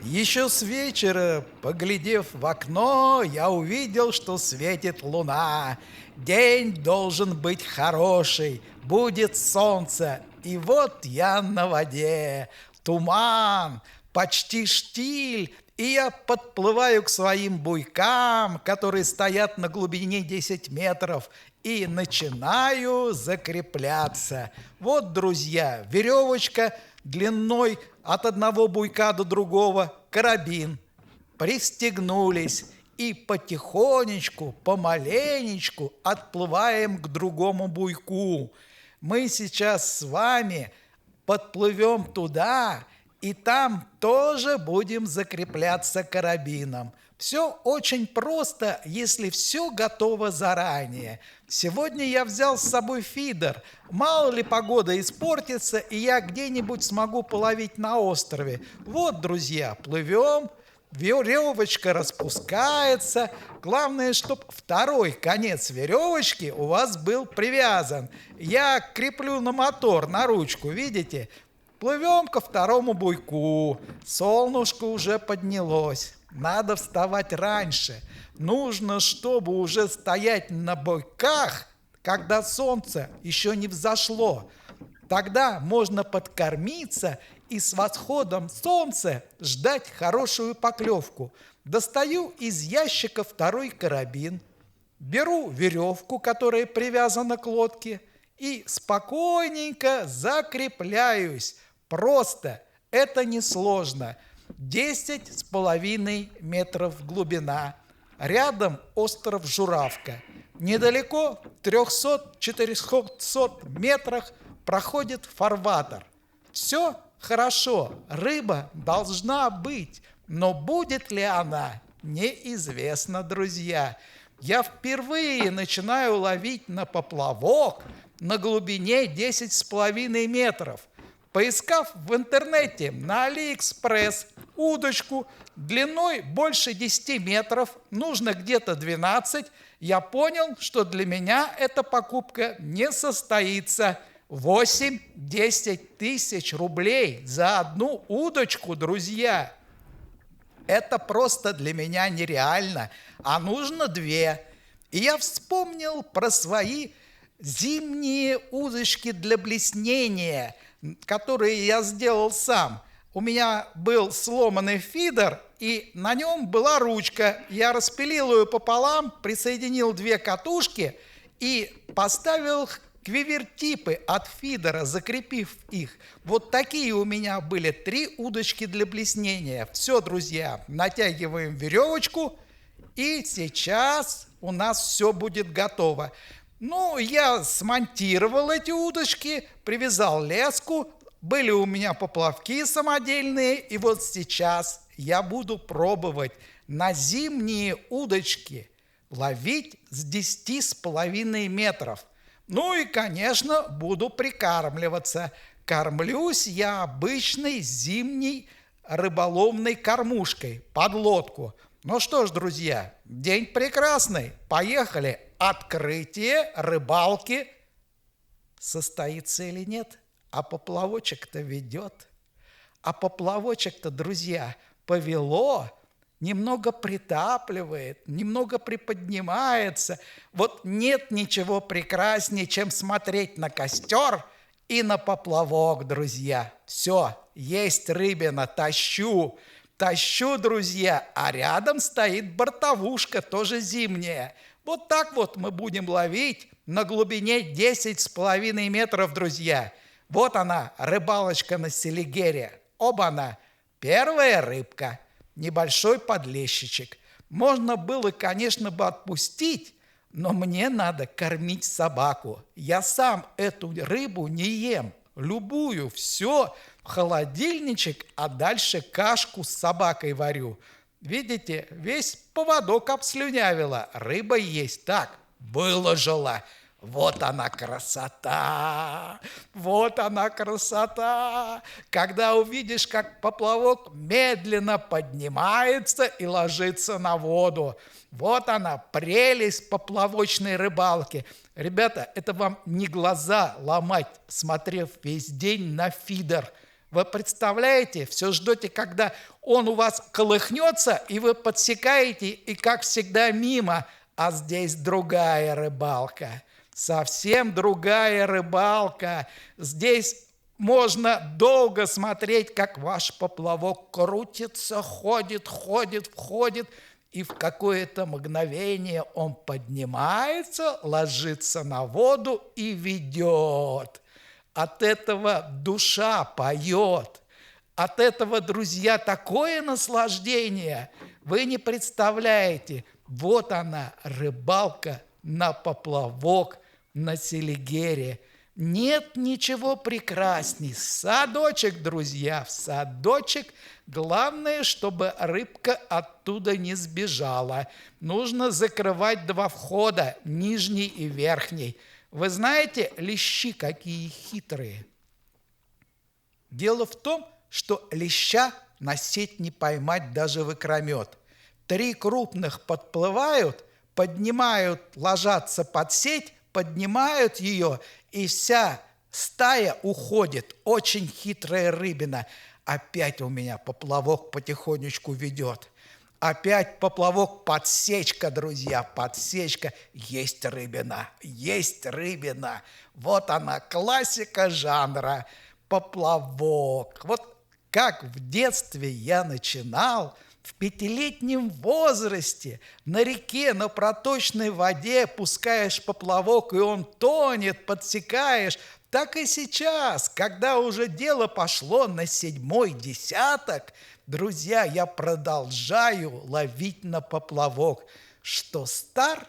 Еще с вечера, поглядев в окно, я увидел, что светит луна. День должен быть хороший, будет солнце. И вот я на воде, туман, почти штиль, и я подплываю к своим буйкам, которые стоят на глубине 10 метров, и начинаю закрепляться. Вот, друзья, веревочка длиной от одного буйка до другого, карабин. Пристегнулись и потихонечку, помаленечку отплываем к другому буйку. Мы сейчас с вами подплывем туда, и там тоже будем закрепляться карабином. Все очень просто, если все готово заранее. Сегодня я взял с собой фидер. Мало ли погода испортится, и я где-нибудь смогу половить на острове. Вот, друзья, плывем, веревочка распускается. Главное, чтобы второй конец веревочки у вас был привязан. Я креплю на мотор, на ручку, видите? Плывем ко второму буйку. Солнышко уже поднялось. Надо вставать раньше. Нужно, чтобы уже стоять на буйках, когда солнце еще не взошло. Тогда можно подкормиться и с восходом солнца ждать хорошую поклевку. Достаю из ящика второй карабин, беру веревку, которая привязана к лодке, и спокойненько закрепляюсь. Просто, это несложно. 10,5 метров глубина. Рядом остров Журавка. Недалеко, в 300-400 метрах, проходит фарватер. Все хорошо, рыба должна быть, но будет ли она, неизвестно, друзья. Я впервые начинаю ловить на поплавок на глубине 10,5 метров. Поискав в интернете на Алиэкспресс удочку длиной больше 10 метров, нужно где-то 12, я понял, что для меня эта покупка не состоится. 8-10 тысяч рублей за одну удочку, друзья. Это просто для меня нереально, а нужно 2. И я вспомнил про свои зимние удочки для блеснения, которые я сделал сам. У меня был сломанный фидер, и на нем была ручка. Я распилил ее пополам, присоединил 2 катушки и поставил квивертипы от фидера, закрепив их. Вот такие у меня были 3 удочки для блеснения. Все, друзья, натягиваем веревочку, и сейчас у нас все будет готово. Ну, я смонтировал эти удочки, привязал леску, были у меня поплавки самодельные, и вот сейчас я буду пробовать на зимние удочки ловить с 10,5 метров. Ну и, конечно, буду прикармливаться. Кормлюсь я обычной зимней рыболовной кормушкой под лодку. Ну что ж, друзья, день прекрасный. Поехали. Открытие рыбалки состоится или нет? А поплавочек-то ведет. А поплавочек-то, друзья, повело, немного притапливает, немного приподнимается. Вот нет ничего прекраснее, чем смотреть на костер и на поплавок, друзья. Все, есть рыбина, тащу. Тащу, друзья, а рядом стоит бортовушка, тоже зимняя. Вот так вот мы будем ловить на глубине 10,5 метров, друзья. Вот она, рыбалочка на селигере. Оба-на, первая рыбка, небольшой подлещичек. Можно было, конечно, бы отпустить, но мне надо кормить собаку. Я сам эту рыбу не ем. Любую, все, в холодильничек, а дальше кашку с собакой варю. Видите, весь поводок обслюнявила. Рыба есть. Так, выложила. Вот она красота! Вот она красота! Когда увидишь, как поплавок медленно поднимается и ложится на воду. Вот она, прелесть поплавочной рыбалки. Ребята, это вам не глаза ломать, смотрев весь день на фидер. Вы представляете, все ждете, когда он у вас колыхнется, и вы подсекаете, и как всегда мимо. А здесь другая рыбалка, совсем другая рыбалка. Здесь можно долго смотреть, как ваш поплавок крутится, ходит, входит, и в какое-то мгновение он поднимается, ложится на воду и ведет. От этого душа поет. От этого, друзья, такое наслаждение. Вы не представляете. Вот она, рыбалка на поплавок на Селигере. Нет ничего прекрасней. Садочек, друзья, в садочек. Главное, чтобы рыбка оттуда не сбежала. Нужно закрывать два входа, нижний и верхний. Вы знаете, лещи какие хитрые. Дело в том, что леща на сеть не поймать даже в икромет. 3 крупных подплывают, поднимают, ложатся под сеть, поднимают ее, и вся стая уходит. Очень хитрая рыбина. Опять у меня поплавок потихонечку ведет. Опять поплавок, подсечка, друзья, подсечка. Есть рыбина, есть рыбина. Вот она, классика жанра, поплавок. Вот как в детстве я начинал, в 5-летнем возрасте на реке, на проточной воде пускаешь поплавок, и он тонет, подсекаешь. Так и сейчас, когда уже дело пошло на 7-й десяток, друзья, я продолжаю ловить на поплавок. Что стар,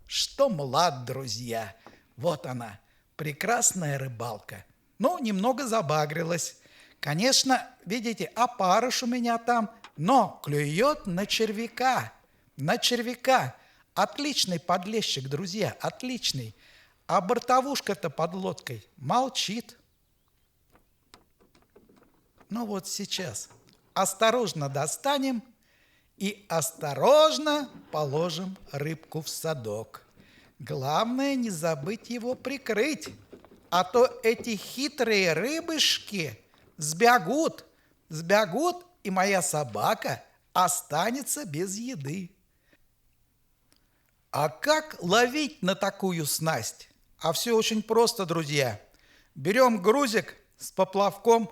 что млад, друзья. Вот она, прекрасная рыбалка. Ну, немного забагрилась. Конечно, видите, опарыш у меня там, но клюет на червяка. На червяка. Отличный подлещик, друзья, отличный. А бортовушка-то под лодкой молчит. Ну вот сейчас осторожно достанем и осторожно положим рыбку в садок. Главное не забыть его прикрыть, а то эти хитрые рыбышки сбегут, и моя собака останется без еды. А как ловить на такую снасть? А все очень просто, друзья. Берем грузик с поплавком,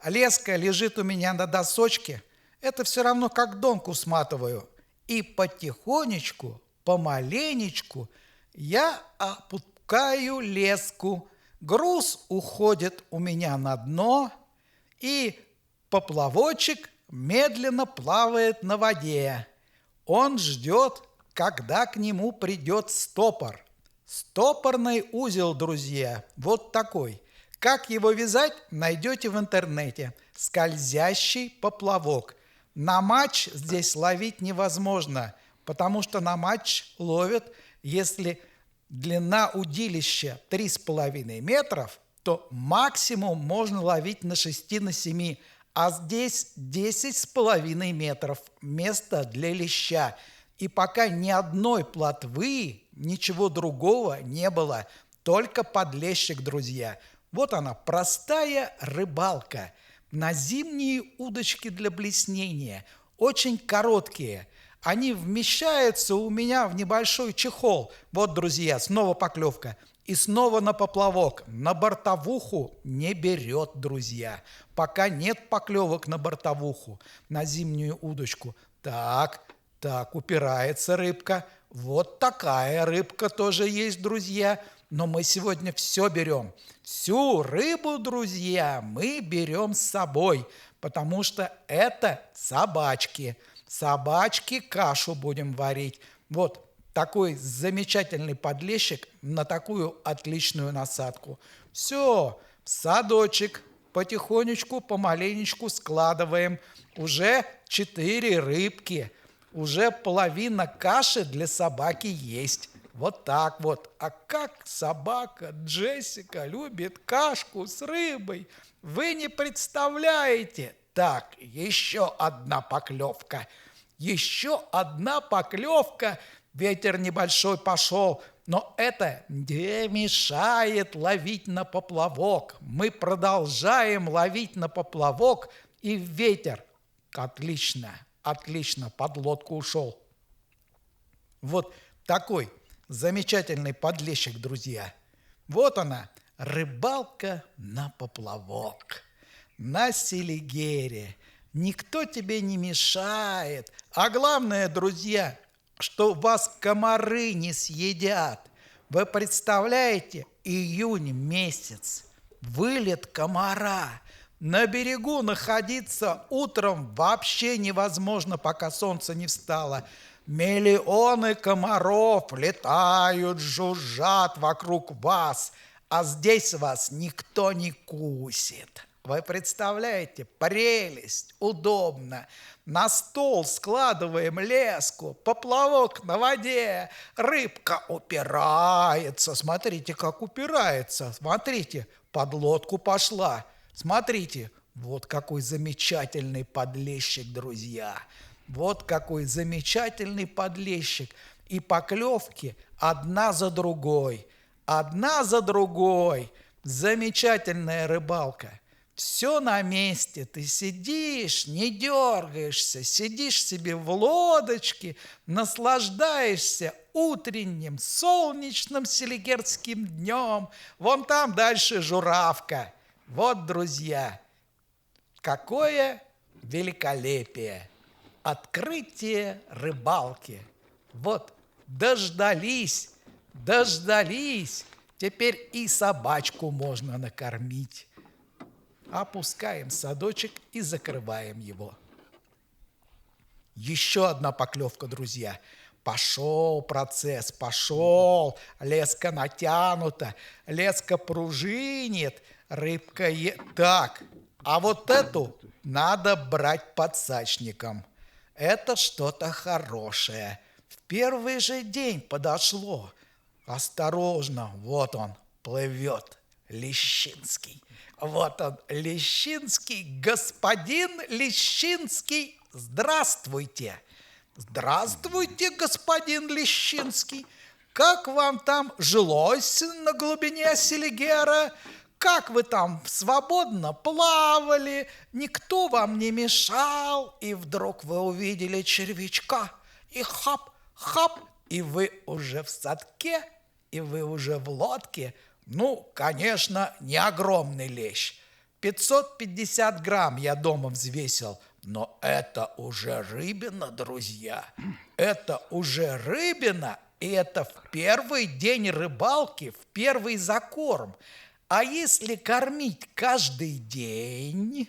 леска лежит у меня на досочке, это все равно как донку сматываю. И потихонечку, помаленечку я опускаю леску. Груз уходит у меня на дно, и поплавочек медленно плавает на воде. Он ждет, когда к нему придет стопор. Стопорный узел, друзья, вот такой. Как его вязать, найдете в интернете. Скользящий поплавок. На матч здесь ловить невозможно, потому что на матч ловят, если длина удилища 3,5 метров, то максимум можно ловить на 6, на 7, а здесь 10,5 метров, место для леща. И пока ни одной плотвы, ничего другого не было, только подлещик, друзья. Вот она, простая рыбалка. На зимние удочки для блеснения, очень короткие. Они вмещаются у меня в небольшой чехол. Вот, друзья, снова поклевка. И снова на поплавок. На бортовуху не берет, друзья. Пока нет поклевок на бортовуху, на зимнюю удочку. Так, упирается рыбка. Вот такая рыбка тоже есть, друзья. Но мы сегодня все берем. Всю рыбу, друзья, мы берем с собой, потому что это собачки. Собачки кашу будем варить. Вот такой замечательный подлещик на такую отличную насадку. Все, в садочек потихонечку, помаленечку складываем. Уже 4 рыбки. Уже половина каши для собаки есть. Вот так вот. А как собака Джессика любит кашку с рыбой, вы не представляете. Так, еще одна поклевка. Еще одна поклевка. Ветер небольшой пошел. Но это не мешает ловить на поплавок. Мы продолжаем ловить на поплавок, и ветер. Отлично, отлично, под лодку ушел. Вот такой замечательный подлещик, друзья. Вот она, рыбалка на поплавок, на Селигере. Никто тебе не мешает. А главное, друзья, что вас комары не съедят. Вы представляете, июнь месяц, вылет комара. На берегу находиться утром вообще невозможно, пока солнце не встало. Миллионы комаров летают, жужжат вокруг вас, а здесь вас никто не кусит. Вы представляете, прелесть, удобно. На стол складываем леску, поплавок на воде, рыбка упирается. Смотрите, как упирается. Смотрите, под лодку пошла. Смотрите, вот какой замечательный подлещик, друзья. Вот какой замечательный подлещик. И поклевки одна за другой. Одна за другой. Замечательная рыбалка. Все на месте, ты сидишь, не дергаешься, сидишь себе в лодочке, наслаждаешься утренним солнечным селигерским днем. Вон там дальше Журавка. Вот, друзья, какое великолепие! Открытие рыбалки. Вот, дождались, дождались. Теперь и собачку можно накормить. Опускаем садочек и закрываем его. Еще одна поклевка, друзья. Пошел процесс, пошел. Леска натянута, леска пружинит, рыбка Так, а вот эту надо брать подсачником. Это что-то хорошее. В первый же день подошло. Осторожно, вот он плывет, Лещинский. Вот он, Лещинский, господин Лещинский, здравствуйте! Здравствуйте, господин Лещинский! Как вам там жилось на глубине Селигера? Как вы там свободно плавали? Никто вам не мешал? И вдруг вы увидели червячка, и хап, и вы уже в садке, и вы уже в лодке. Ну, конечно, не огромный лещ. 550 грамм я дома взвесил. Но это уже рыбина, друзья. Это уже рыбина, и это в первый день рыбалки, в первый закорм. А если кормить каждый день,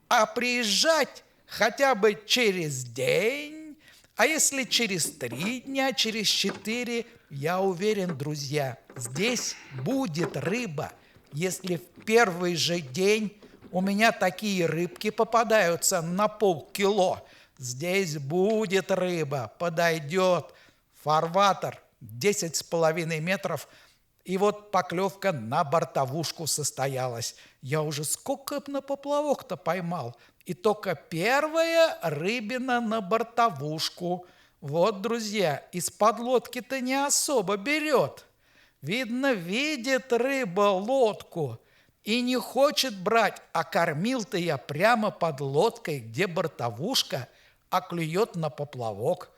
а приезжать хотя бы через день, а если через 3 дня, через 4, я уверен, друзья, здесь будет рыба. Если в первый же день у меня такие рыбки попадаются на полкило, здесь будет рыба, подойдет фарватер 10,5 метров. И вот поклевка на бортовушку состоялась. Я уже сколько на поплавок-то поймал. И только первая рыбина на бортовушку. Вот, друзья, из-под лодки-то не особо берет. Видно, видит рыба лодку и не хочет брать. А кормил-то я прямо под лодкой, где бортовушка, а клюет на поплавок.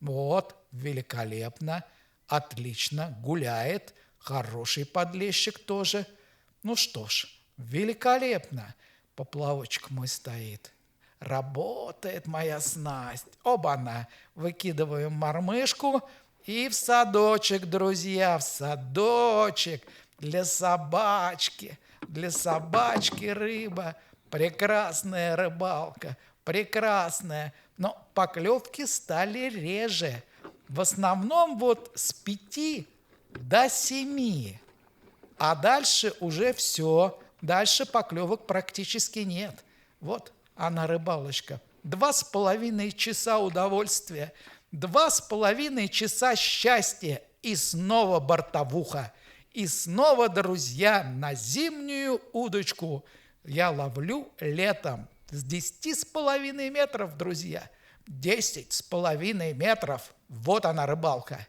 Вот, великолепно, отлично, гуляет. Хороший подлещик тоже. Ну что ж, великолепно. Поплавочек мой стоит. Работает моя снасть. Оба-на. Выкидываем мормышку и в садочек, друзья, в садочек. Для собачки рыба. Прекрасная рыбалка, прекрасная. Но поклевки стали реже. В основном вот с 5 до 7. А дальше уже все. Дальше поклевок практически нет. Вот она, рыбалочка. 2,5 часа удовольствия. 2,5 часа счастья. И снова бортовуха. И снова, друзья, на зимнюю удочку. Я ловлю летом с 10,5 метров, друзья. 10,5 метров. Вот она, рыбалка.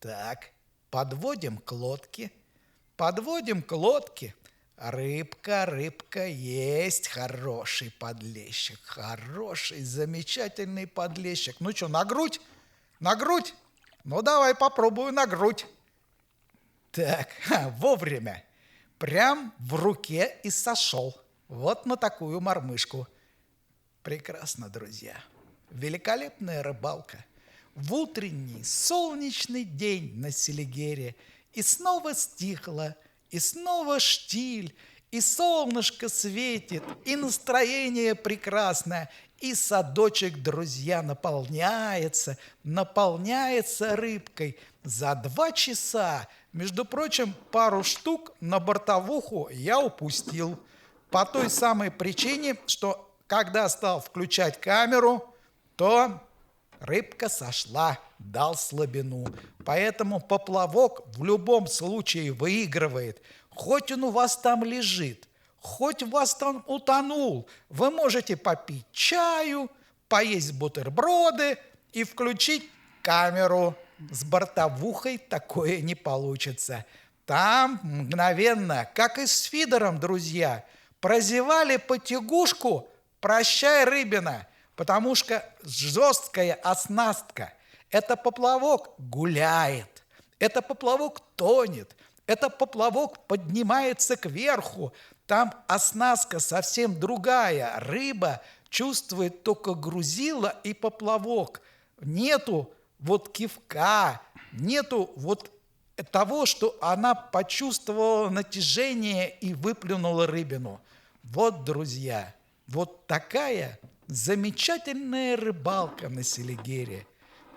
Так, подводим к лодке. Подводим к лодке. Рыбка, рыбка, есть хороший подлещик. Хороший, замечательный подлещик. Ну что, на грудь? На грудь? Ну, давай попробую на грудь. Так, вовремя. Прям в руке и сошел. Вот на такую мормышку. Прекрасно, друзья. Великолепная рыбалка. В утренний солнечный день на Селигере. И снова стихло, и снова штиль, и солнышко светит, и настроение прекрасное, и садочек, друзья, наполняется рыбкой. За 2 часа, между прочим, пару штук на бортовуху я упустил. По той самой причине, что когда стал включать камеру, то рыбка сошла, дал слабину. Поэтому поплавок в любом случае выигрывает. Хоть он у вас там лежит, хоть у вас там утонул, вы можете попить чаю, поесть бутерброды и включить камеру. С бортовухой такое не получится. Там мгновенно, как и с фидером, друзья, прозевали потягушку, прощай, рыбина, потому что жесткая оснастка. Это поплавок гуляет, это поплавок тонет, это поплавок поднимается кверху. Там оснастка совсем другая. Рыба чувствует только грузило и поплавок. Нету вот кивка, нету вот того, что она почувствовала натяжение и выплюнула рыбину. Вот, друзья, вот такая замечательная рыбалка на Селигере.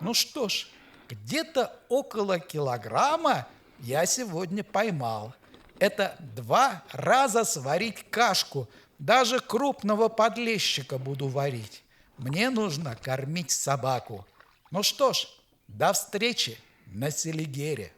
Ну что ж, где-то около килограмма я сегодня поймал. Это 2 раза сварить кашку. Даже крупного подлещика буду варить. Мне нужно кормить собаку. Ну что ж, до встречи на Селигере.